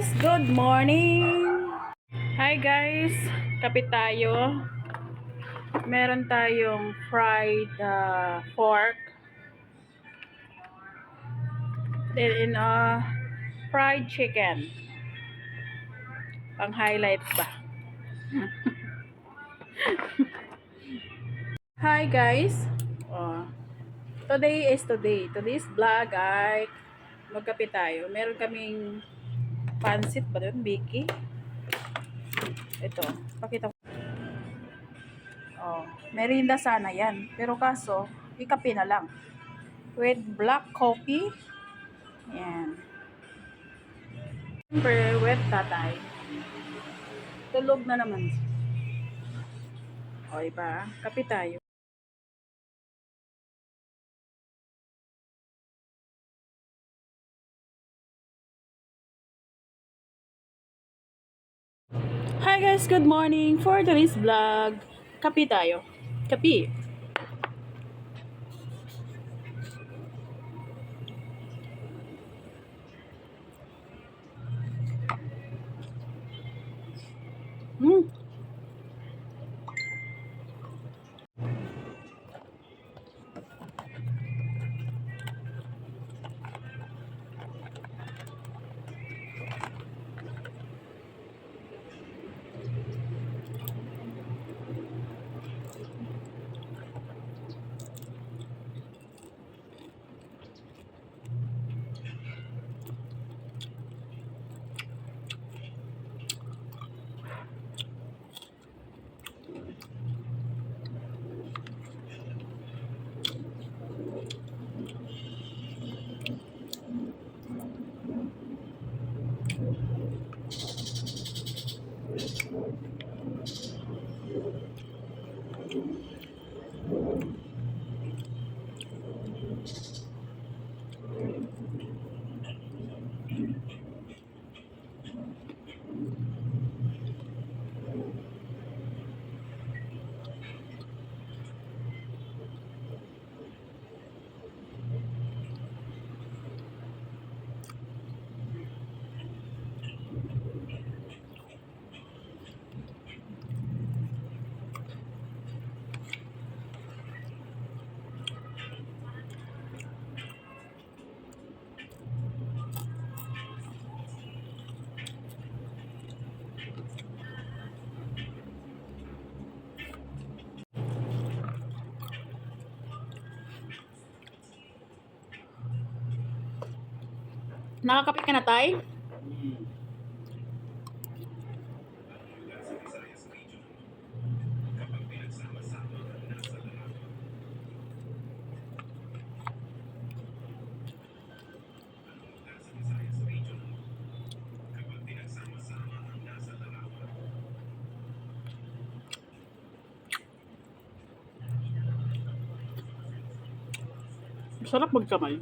guys, good morning. Hi guys, kapit tayo. Meron tayong fried pork. Then in fried chicken. Pang highlights ba? Hi guys. Oh, Today's vlog ay magkape tayo. Meron kaming pansit ba doon, Vicky? Ito, pakita ko. Oh, merienda sana yan. Pero kaso, ikape na lang. With black coffee. Yan. Siyempre, with tatay. Tulog na naman. O, iba. Kape tayo. Hi guys, good morning. For today's vlog, kape tayo. Kape. Hmm. Nakakape ka na, tay? Sarap magkamay.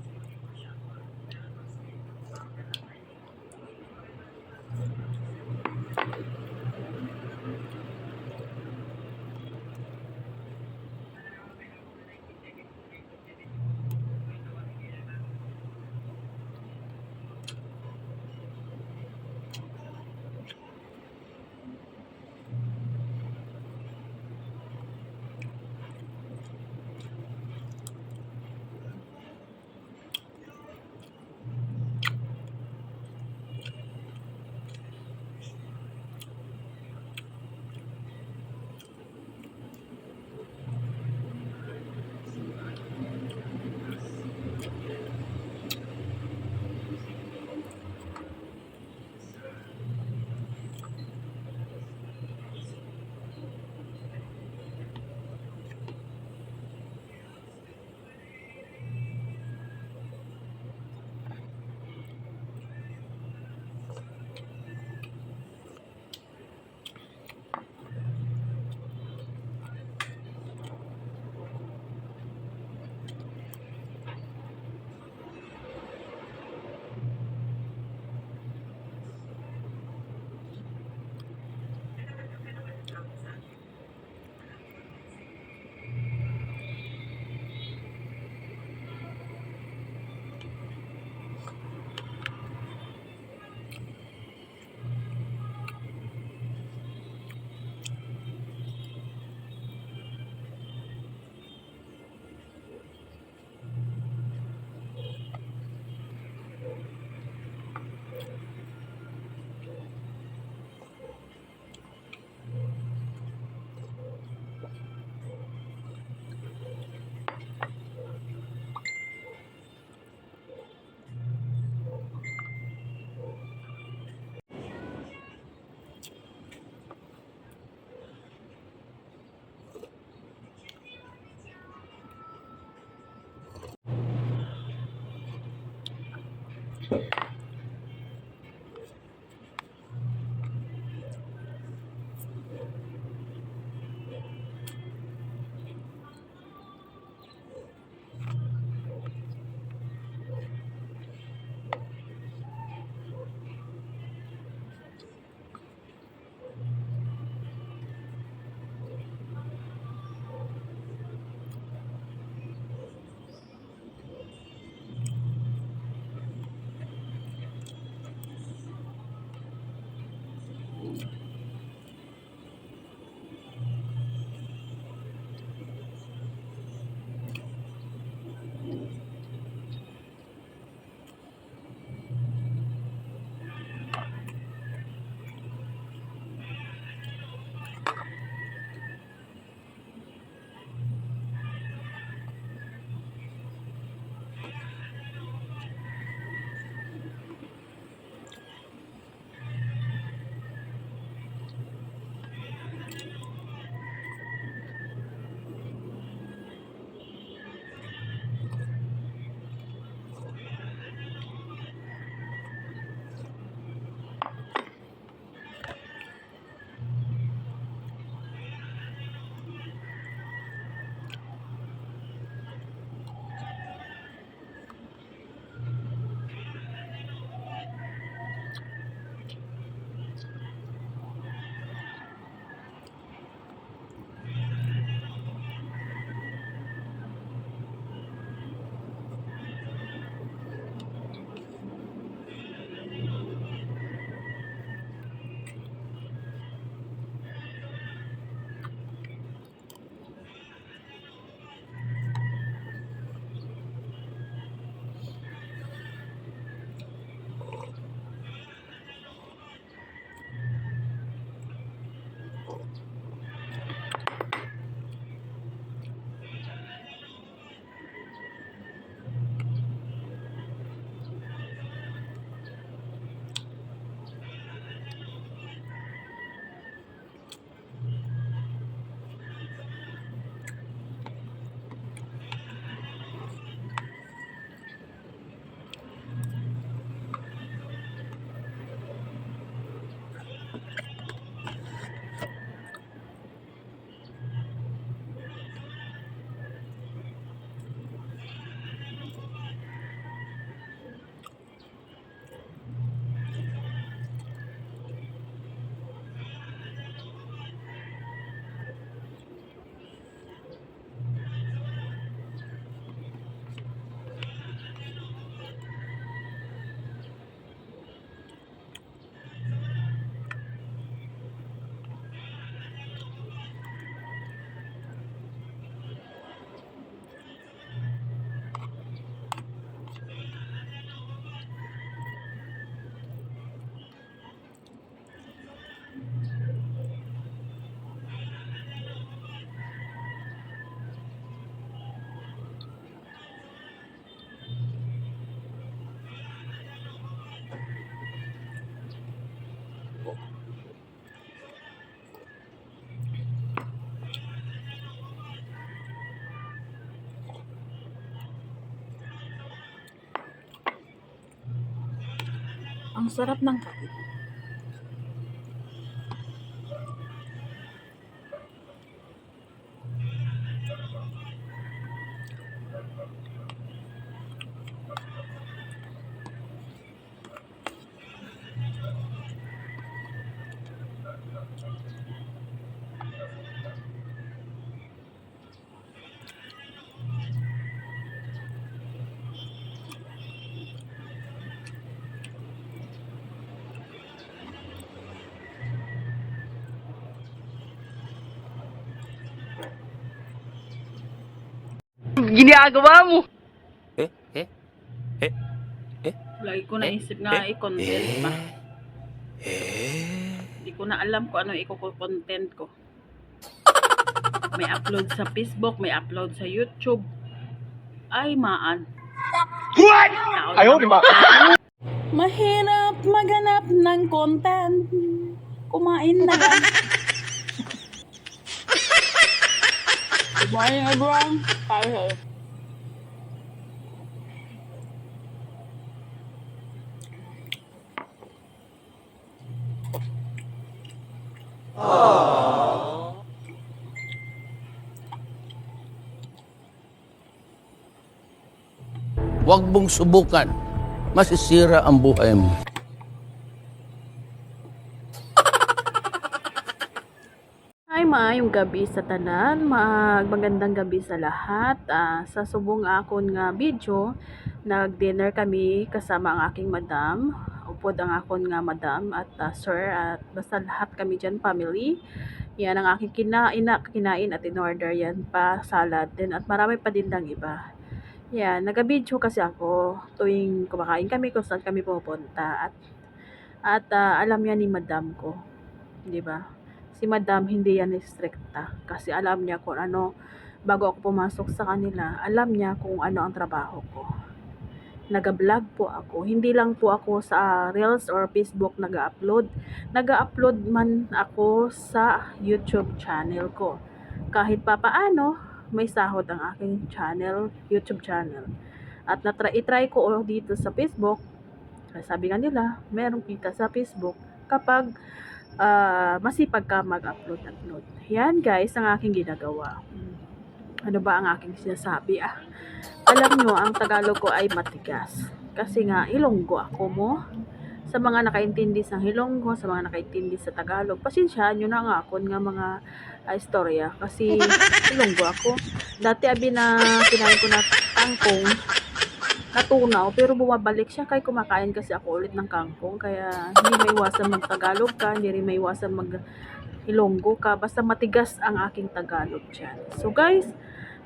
Ang sarap ng kain. Ginagawa mo? Eh? Eh? Eh? Eh? Lagi ko naisip nga i-content pa. Hindi ko na alam kung ano i-content ko. May upload sa Facebook, may upload sa YouTube. Ay, maan. What? Ayaw, di ba? Mahirap maghanap ng content. Kumain na lang. Good morning, everyone. Tayo. Huwag mong subukan. Masisira ang buhay mo. Hi, maayong gabi sa tanan, magandang gabi sa lahat. Sa subong akon nga video, nag-dinner kami kasama ang aking madam. Upod ang akon nga madam at sir at basta lahat kami dyan family. Yan ang aking kinain at in-order yan pa salad din at marami pa din dang iba. Yan, nag-video kasi ako tuwing kumakain kami kung saan kami pupunta at alam yan ni madam ko, 'di ba? Si madam hindi yan strikta kasi alam niya kung ano, bago ako pumasok sa kanila, alam niya kung ano ang trabaho ko. Nag-vlog po ako. Hindi lang po ako sa Reels or Facebook nag-upload. Nag-upload man ako sa YouTube channel ko. Kahit pa paano, may sahod ang aking channel, YouTube channel. At itry ko dito sa Facebook. Sabi nga nila, merong kita sa Facebook kapag masipag ka mag-upload. Yan guys, ang aking ginagawa. Ano ba ang aking sinasabi? Alam nyo, ang Tagalog ko ay matigas. Kasi nga, Ilonggo ako mo. Sa mga nakaintindi sa Ilonggo, sa mga nakaintindi sa Tagalog, pasensyahan nyo na nga ako nga mga istorya. Kasi Ilonggo ako. Dati abi na kinain ko na kangkong, natunaw, pero bumabalik siya kay kumakain kasi ako ulit ng kangkong. Kaya hindi maiwasan mag-Tagalog ka, hindi rin maiwasan mag-Ilonggo ka. Basta matigas ang aking Tagalog dyan. So guys,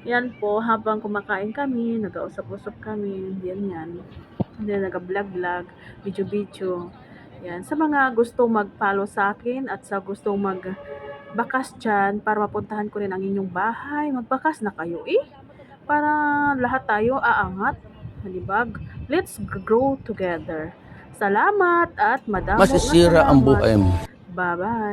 yan po, habang kumakain kami, nag-usap-usap kami, yan. Hindi nag-vlog, video. Yan, sa mga gusto mag-follow sa akin at sa gustong magbakas dyan para mapuntahan ko rin ang inyong bahay, magbakas na kayo para lahat tayo aangat, diba? Let's grow together. Salamat at madamo nga Masisira ang salamat. buhay mo. Bye-bye.